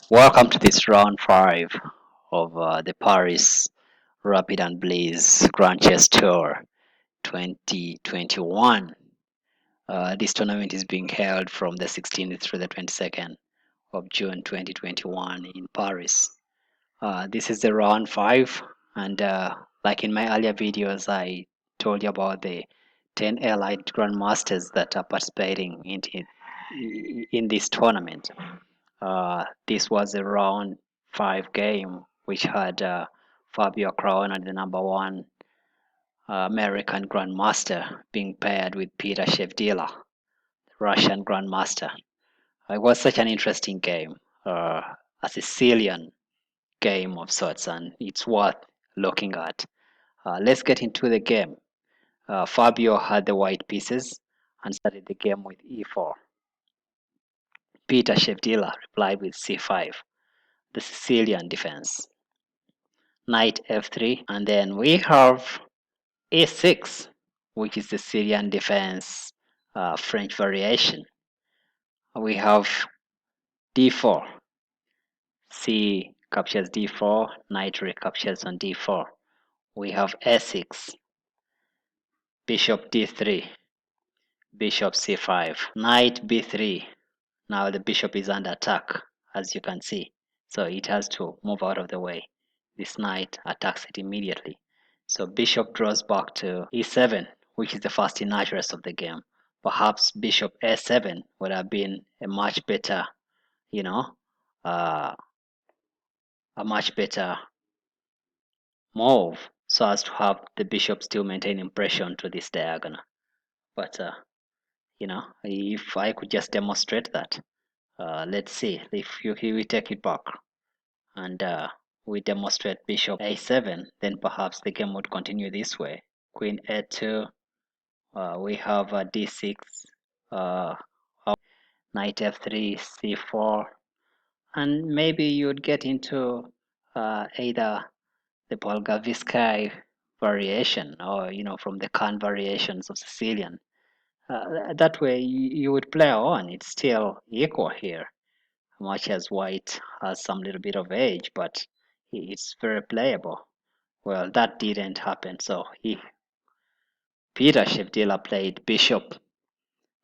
Welcome to this round 5 of the Paris Rapid and Blitz Grand Chess Tour 2021. This tournament is being held from the 16th through the 22nd of June 2021 in Paris. This is the round 5, and like in my earlier videos, I told you about the 10 allied grandmasters that are participating in this tournament. This was a round 5 game which had Fabio Caruana, the number one American grandmaster, being paired with Peter Svidler, the Russian grandmaster. It was such an interesting game, a Sicilian game of sorts, and it's worth looking at. Let's get into the game. Fabio had the white pieces and started the game with e4. Peter Svidler replied with c5, the Sicilian defense. Knight f3, and then we have a6, which is the Syrian defense French variation. We have d4, c captures d4, knight recaptures on d4. We have a6, bishop d3, bishop c5, knight b3. Now the bishop is under attack, as you can see, so it has to move out of the way. This knight attacks it immediately. So bishop draws back to e7, which is the first in address of the game. Perhaps bishop a7 would have been a much better, you know, uh, a much better move, so as to have the bishop still maintaining pressure onto this diagonal. But if I could just demonstrate that, let's see if we take it back and we demonstrate bishop a7, then perhaps the game would continue this way. Queen a2, we have d6, uh, knight f3, c4, and maybe you'd get into either the Polgavsky variation or from the Khan variations of Sicilian. That way you would play on. It's still equal here, much as white has some little bit of edge, but it's very playable. Well, that didn't happen, so Peter Svidler played bishop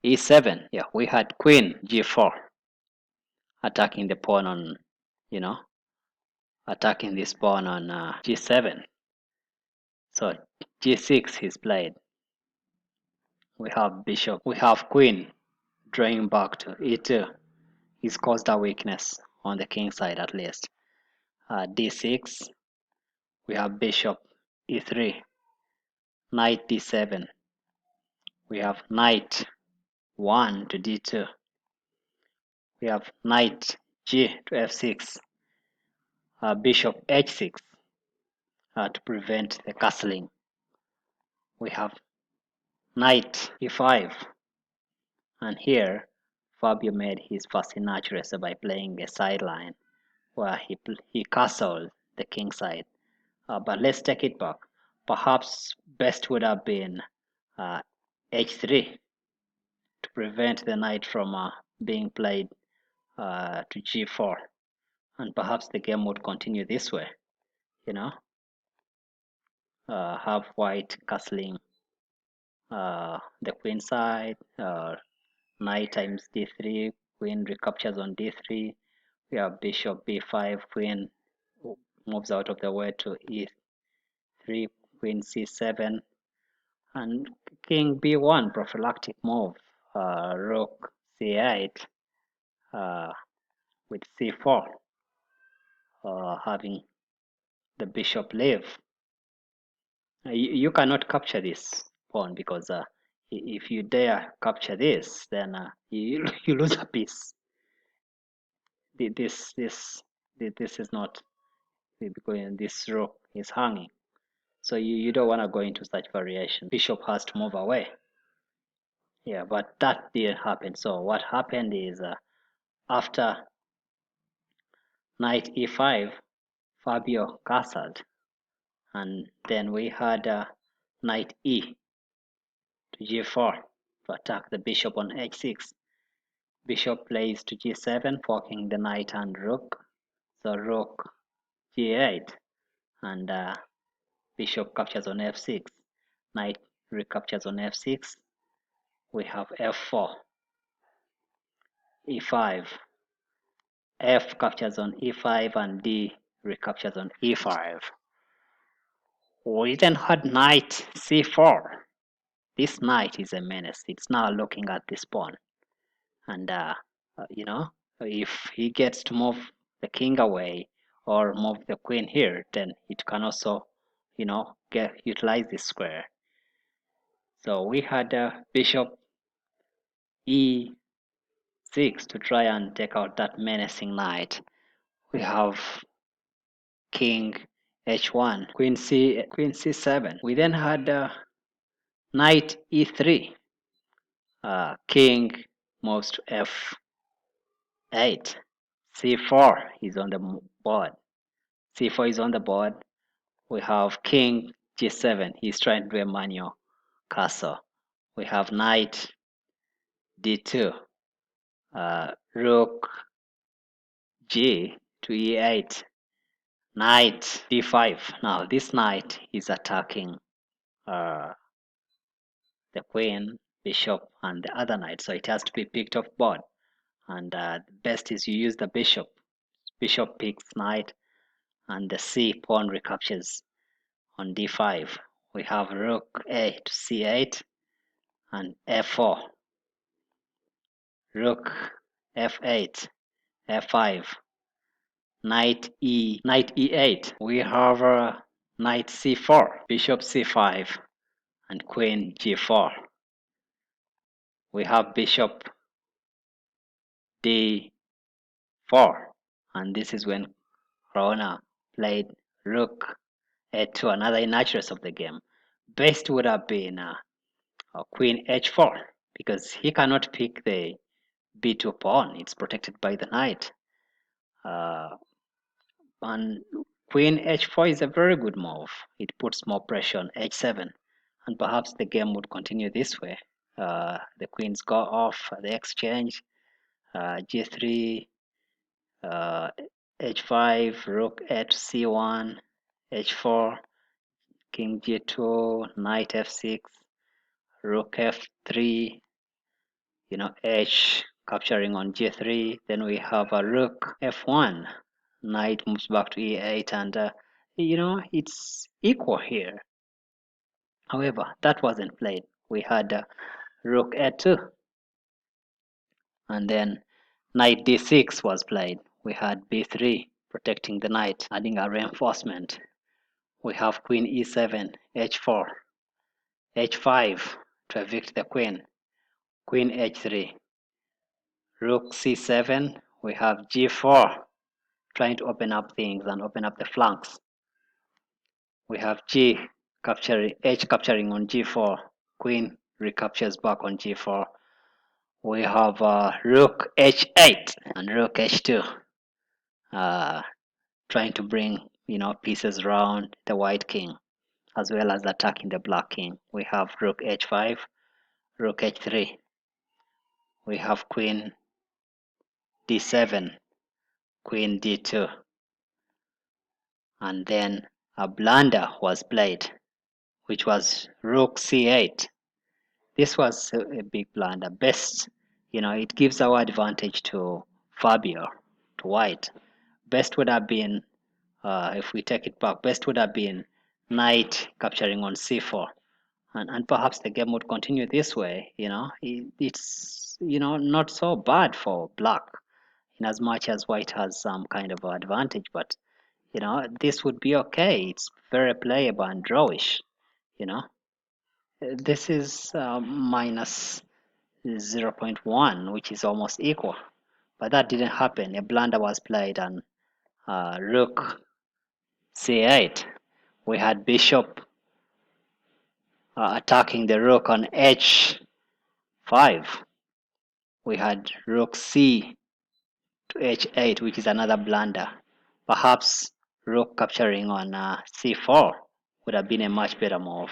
e7. Yeah, we had queen g4, attacking the pawn on, you know, attacking this pawn on g7. So g6 is played. We have bishop, we have queen drawing back to e2. He's caused a weakness on the king side at least. d6, we have bishop e3, knight d7. We have knight 1 to d2. We have knight g to f6, bishop h6 to prevent the castling. We have knight e5, and here Fabio made his first inaccuracy by playing a sideline where he castled the king side. But let's take it back. Perhaps best would have been h3 to prevent the knight from being played to g4, and perhaps the game would continue this way. Have white castling the queen side, knight times d3, queen recaptures on d3. We have bishop b5, queen moves out of the way to e3, queen c7, and king b1, prophylactic move, rook c8 with c4, having the bishop leave. You cannot capture this pawn because if you dare capture this, then you lose a piece. This is not because this rook is hanging, so you don't want to go into such variation. Bishop has to move away. Yeah, but that didn't happen. So what happened is after knight e5, Fabio castled, and then we had knight e to g4 to attack the bishop on h6. Bishop plays to g7, forking the knight and rook. So rook g8, and bishop captures on f6. Knight recaptures on f6. We have f4, e5, f captures on e5, and d recaptures on e5. We then had knight c4. This knight is a menace. It's now looking at this pawn, and you know, if he gets to move the king away or move the queen here, then it can also, you know, utilize this square. So we had bishop e6 to try and take out that menacing knight. We have king h1, queen c7. We then had knight e3. King moves to f8. c4 is on the board. c4 is on the board. We have king g7. He's trying to do a manual castle. We have knight d2. Rook g to e8. Knight d5. Now this knight is attacking the queen, bishop, and the other knight. So it has to be picked off board. And the best is you use the bishop. Bishop picks knight, and the c pawn recaptures on d5. We have rook a to c8 and f4. Rook f8, f5, knight e8. We have knight c4, bishop c5, and queen g4. We have bishop d4, and this is when Caruana played rook a2, another inaccuracy of the game. Best would have been queen h4, because he cannot pick the b2 pawn. It's protected by the knight. And queen h4 is a very good move. It puts more pressure on h7, and perhaps the game would continue this way. The queens go off the exchange, g3, h5, rook a to c1, h4, king g2, knight f6, rook f3, you know, h capturing on g3. Then we have a rook f1, knight moves back to e8, and you know, it's equal here. However, that wasn't played. We had rook a2, and then knight d6 was played. We had b3 protecting the knight, adding a reinforcement. We have queen e7, h4, h5 to evict the queen, queen h3, rook c7. We have g4 trying to open up things and open up the flanks. We have h capturing on g4, queen recaptures back on g4. We have rook h8 and rook h2, trying to bring, you know, pieces around the white king as well as attacking the black king. We have rook h5, rook h3. We have queen d7, queen d2, and then a blunder was played, which was rook c8. This was a big blunder. Best, you know, it gives our advantage to Fabio, to white. Best would have been, if we take it back, best would have been knight capturing on c4. And perhaps the game would continue this way, you know. It's, you know, not so bad for black, in as much as white has some kind of advantage. But, you know, this would be okay. It's very playable and drawish, you know. This is minus 0.1, which is almost equal. But that didn't happen. A blunder was played, and rook c8. We had bishop attacking the rook on h5. We had rook c to h8, which is another blunder. Perhaps rook capturing on c4 would have been a much better move.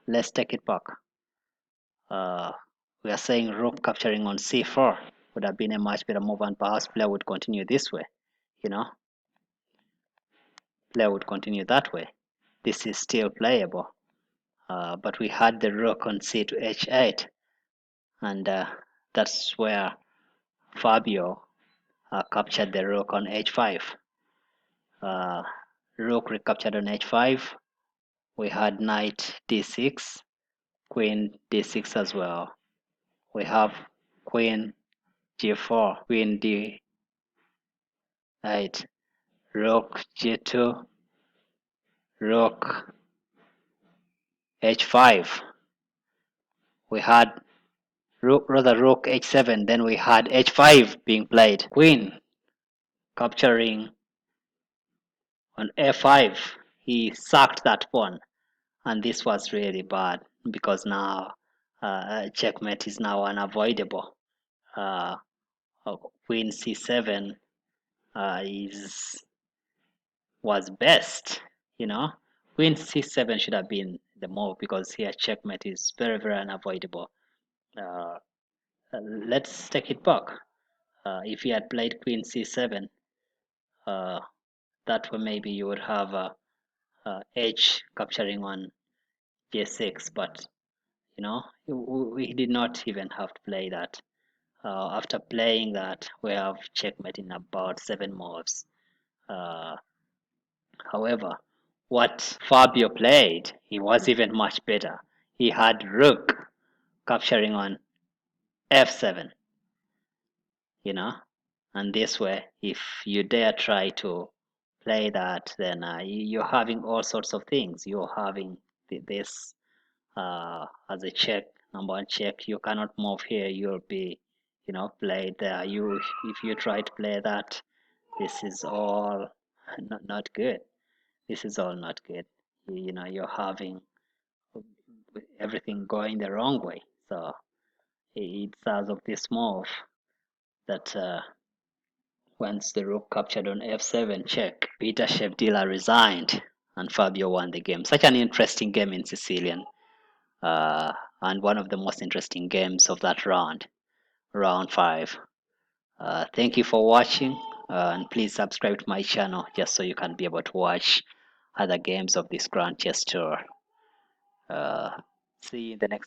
Let's take it back. we are saying rook capturing on c4 would have been a much better move, and perhaps player would continue this way. You know, player would continue that way. This is still playable. But we had the rook on c to h8, and that's where Fabio captured the rook on h5. Rook recaptured on h5. We had knight d6, queen d6 as well. We have queen g4, queen d8, rook g2, rook h5. We had rook h7, then we had h5 being played. Queen capturing on f5. He sacked that pawn, and this was really bad because now checkmate is now unavoidable. Uh, Queen c7 was best, you know. Queen c7 should have been the move because here checkmate is very, very unavoidable. Let's take it back. If he had played queen c7, that way maybe you would have h capturing on j6, but you know, we did not even have to play that. After playing that, we have checkmate in about 7 moves. However, what Fabio played, he was even much better. He had rook capturing on f7, you know, and this way, if you dare try to play that, then you're having all sorts of things. You're having this as a check, number one check. You cannot move here. You'll be, you know, played there. You, if you try to play that, this is all not good. This is all not good. You know, you're having everything going the wrong way. So it's as of this move that once the rook captured on f7 check, Peter Svidler resigned and Fabio won the game. Such an interesting game in Sicilian, and one of the most interesting games of that round, round 5. Thank you for watching, and please subscribe to my channel just so you can be able to watch other games of this Grand Chess Tour. See you in the next